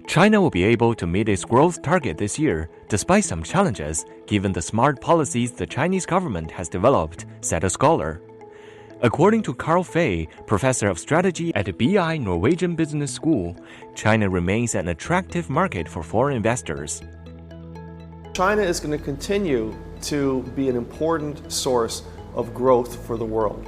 China will be able to meet its growth target this year, despite some challenges, given the smart policies the Chinese government has developed, said a scholar. According to Carl Fei, professor of strategy at the BI Norwegian Business School, China remains an attractive market for foreign investors. China is going to continue to be an important source of growth for the world.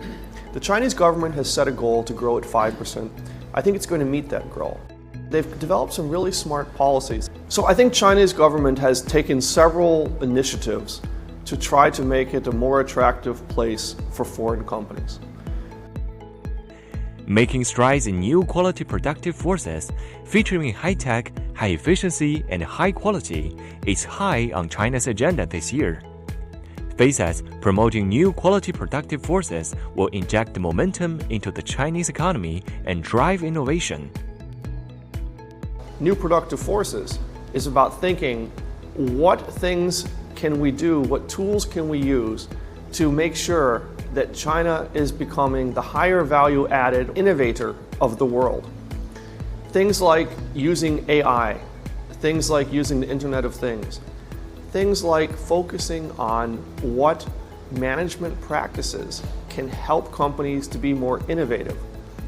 The Chinese government has set a goal to grow at 5%. I think it's going to meet that goal. They've developed some really smart policies. So I think China's government has taken several initiatives to try to make it a more attractive place for foreign companies. Making strides in new quality productive forces, featuring high-tech, high-efficiency, and high-quality, is high on China's agenda this year. Fei says promoting new quality productive forces will inject momentum into the Chinese economy and drive innovation. New productive forces is about thinking, what things can we do, what tools can we use to make sure that China is becoming the higher value added innovator of the world. Things like using AI, things like using the Internet of Things, things like focusing on what management practices can help companies to be more innovative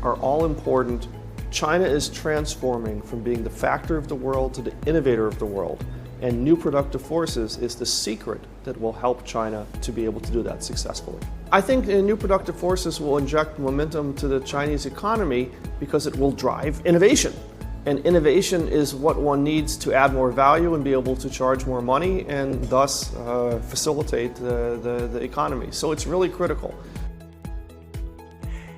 are all important. China is transforming from being the factor of the world to the innovator of the world, and new productive forces is the secret that will help China to be able to do that successfully. I think new productive forces will inject momentum to the Chinese economy because it will drive innovation. And innovation is what one needs to add more value and be able to charge more money and thus facilitate the economy. So it's really critical.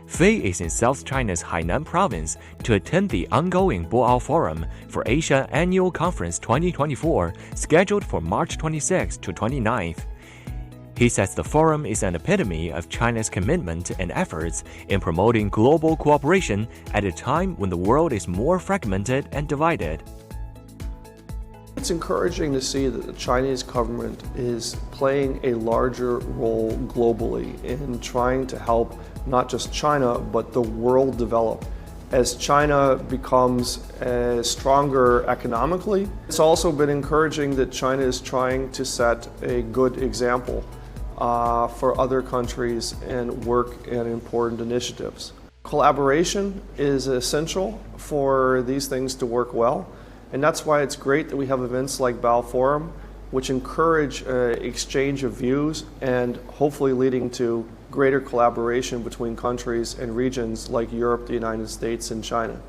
Fei is in South China's Hainan province to attend the ongoing Boao Forum for Asia Annual Conference 2024, scheduled for March 26 to 29th. He says the forum is an epitome of China's commitment and efforts in promoting global cooperation at a time when the world is more fragmented and divided. It's encouraging to see that the Chinese government is playing a larger role globally in trying to help not just China, but the world develop. As China becomes stronger economically, it's also been encouraging that China is trying to set a good example for other countries and work in important initiatives. Collaboration is essential for these things to work well, and that's why it's great that we have events like Boao Forum, which encourage exchange of views and hopefully leading to greater collaboration between countries and regions like Europe, the United States, and China.